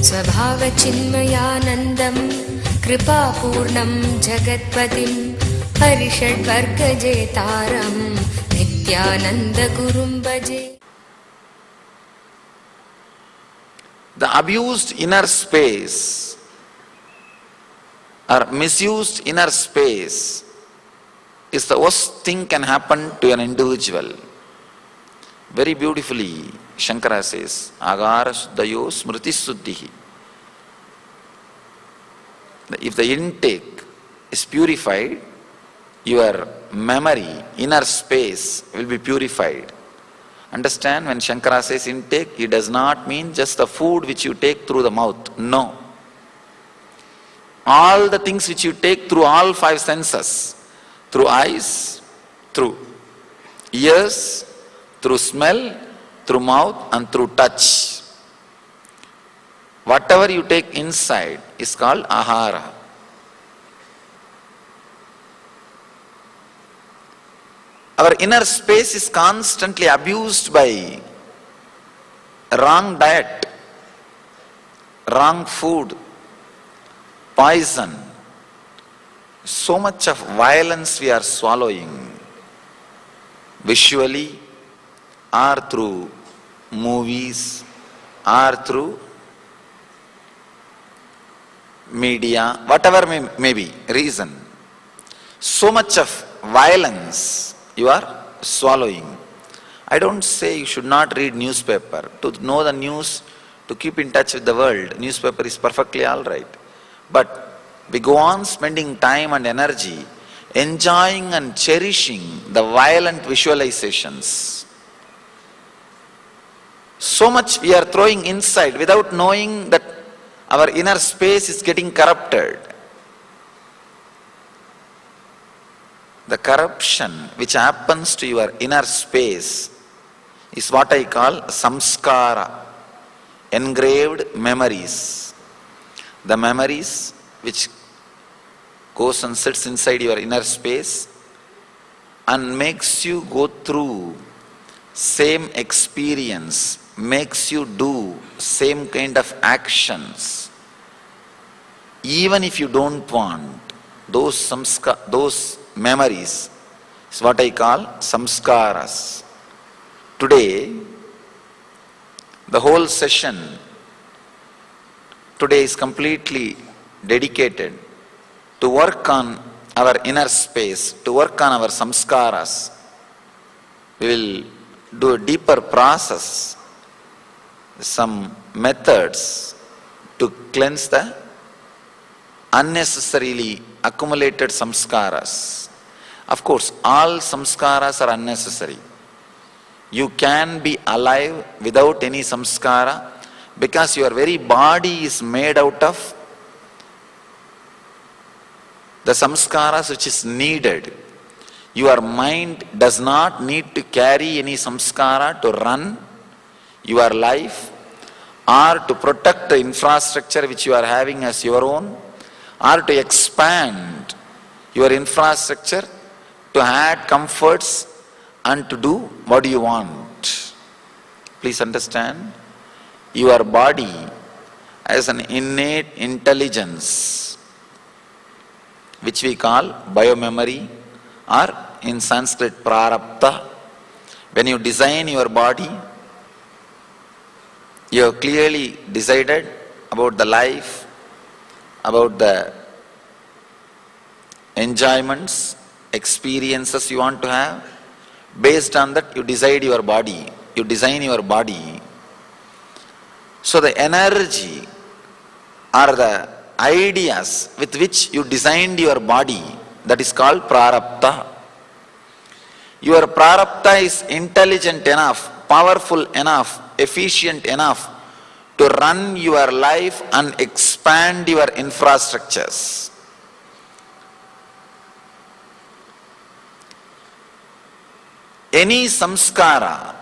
स्वभावचिन्मयानन्दं कृपापूर्णं जगत्पतिं हरिषड्वर्गजेतारं नित्यानन्दगुरुं भजे. The abused inner space or misused inner space is the worst thing can happen to an individual. Very beautifully, Shankara says, Agara Shuddhayo Smriti Suddhihi. If the intake is purified, your memory, inner space will be purified. Understand, when Shankara says intake, he does not mean just the food which you take through the mouth. No. All the things which you take through all five senses, through eyes, through ears, through smell, through mouth and through touch. Whatever you take inside is called ahara. Our inner space is constantly abused by wrong diet, wrong food, poison. So much of violence we are swallowing, visually or through movies or through media, whatever may be reason. So much of violence you are swallowing. I don't say you should not read newspaper. To know the news, to keep in touch with the world, newspaper is perfectly all right. But we go on spending time and energy enjoying and cherishing the violent visualizations. So much we are throwing inside without knowing that our inner space is getting corrupted. The corruption which happens to your inner space is what I call samskara, engraved memories. The memories which goes and sits inside your inner space and makes you go through same experience, makes you do same kind of actions. Even if you don't want, those memories is what I call samskaras. Today, the whole session today is completely dedicated to work on our inner space, to work on our samskaras. We will do a deeper process, some methods to cleanse the unnecessarily accumulated samskaras. Of course, all samskaras are unnecessary. You can be alive without any samskara because your very body is made out of the samskaras which is needed. Your mind does not need to carry any samskara to run your life or to protect the infrastructure which you are having as your own, or to expand your infrastructure, to add comforts and to do what you want. Please understand, your body has an innate intelligence which we call biomemory, or in Sanskrit prarabdha. When you design your body, you have clearly decided about the life, about the enjoyments, experiences you want to have. Based on that, you decide your body, you design your body. So the energy or the ideas with which you designed your body, that is called prarabdha. Your prarabdha is intelligent enough, powerful enough, efficient enough to run your life and expand your infrastructures. Any samskara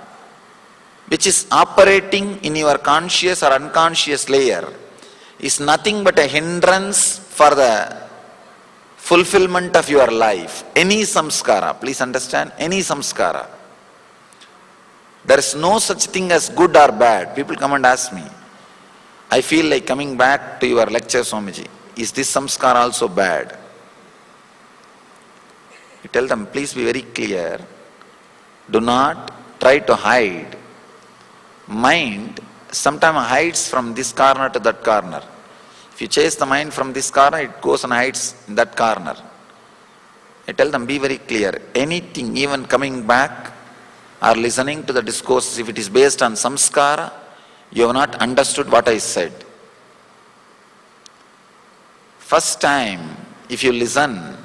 which is operating in your conscious or unconscious layer is nothing but a hindrance for the fulfillment of your life. Any samskara, please understand, any samskara. There is no such thing as good or bad. People come and ask me, I feel like coming back to your lecture, Swamiji. Is this samskara also bad? You tell them, please be very clear. Do not try to hide. Mind sometimes hides from this corner to that corner. If you chase the mind from this corner, it goes and hides in that corner. I tell them, be very clear. Anything, even coming back or listening to the discourse, if it is based on samskara, you have not understood what I said. First time, if you listen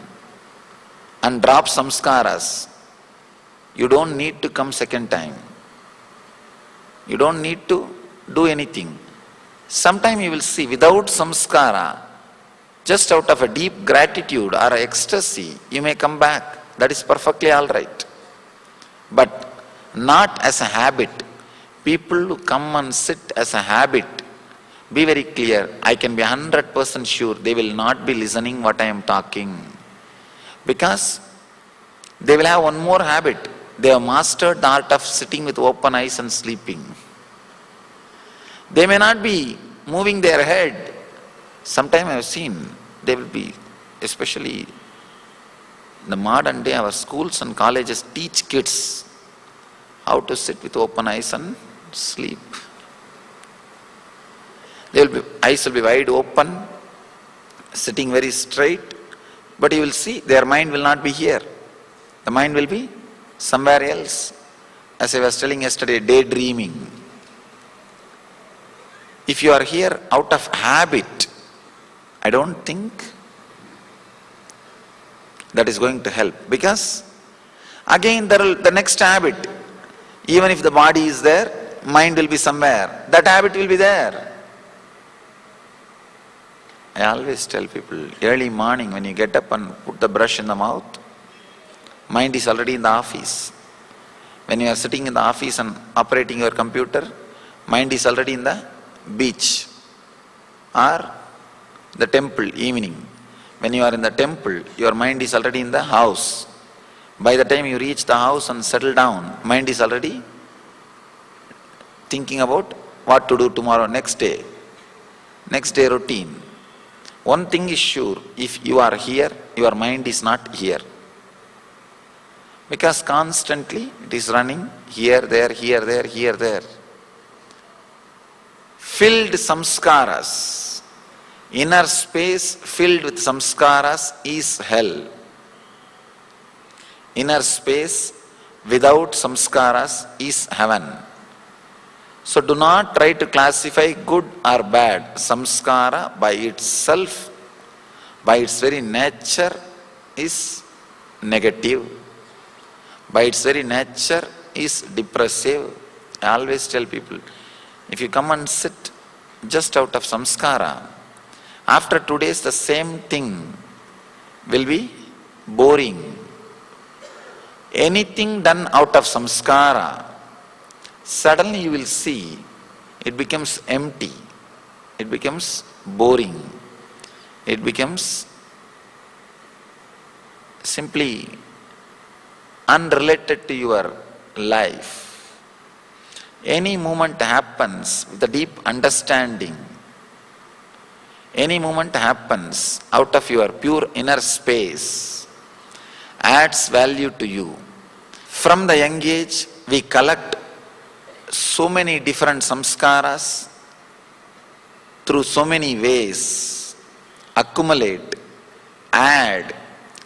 and drop samskaras, you don't need to come second time. You don't need to do anything. Sometime you will see, without samskara, just out of a deep gratitude or ecstasy, you may come back. That is perfectly all right. But not as a habit. People who come and sit as a habit, be very clear, I can be 100% sure they will not be listening what I am talking. Because they will have one more habit. They have mastered the art of sitting with open eyes and sleeping. They may not be moving their head. Sometime I have seen, they will be, especially in the modern day, our schools and colleges teach kids how to sit with open eyes and sleep. Eyes will be wide open, sitting very straight, but you will see their mind will not be here. The mind will be somewhere else. As I was telling yesterday, daydreaming. If you are here out of habit, I don't think that is going to help. Because again the next habit, even if the body is there, mind will be somewhere. That habit will be there. I always tell people, early morning when you get up and put the brush in the mouth, mind is already in the office. When you are sitting in the office and operating your computer, mind is already in the beach or the temple evening. When you are in the temple, your mind is already in the house. By the time you reach the house and settle down, mind is already thinking about what to do tomorrow, next day routine. One thing is sure, if you are here, your mind is not here. Because constantly it is running here, there, here, there, here, there. Filled samskaras. Inner space filled with samskaras is hell. Inner space without samskaras is heaven. So do not try to classify good or bad. Samskara by itself, by its very nature, is negative. By its very nature is depressive. I always tell people, if you come and sit just out of samskara, after 2 days the same thing will be boring. Anything done out of samskara, suddenly you will see it becomes empty, it becomes boring, it becomes simply unrelated to your life. Any movement happens with a deep understanding. Any movement happens out of your pure inner space, adds value to you. From the young age, we collect so many different samskaras through so many ways, accumulate, add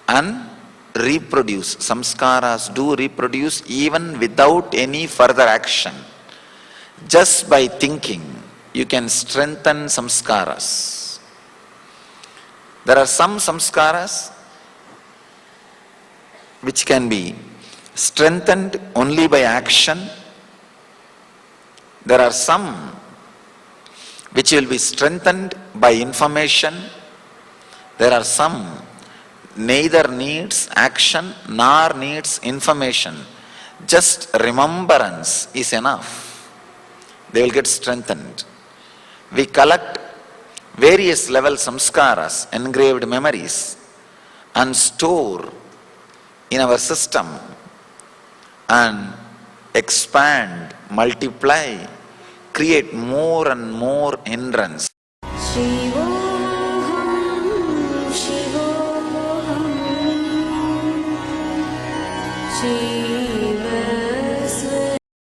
and reproduce. Samskaras do reproduce even without any further action. Just by thinking, you can strengthen samskaras. There are some samskaras which can be strengthened only by action. There are some which will be strengthened by information. There are some neither needs action nor needs information. Just remembrance is enough. They will get strengthened. We collect various level samskaras, engraved memories, and store in our system. And expand, multiply, create more and more hindrance. Shivoham, Shivoham, Shivoham.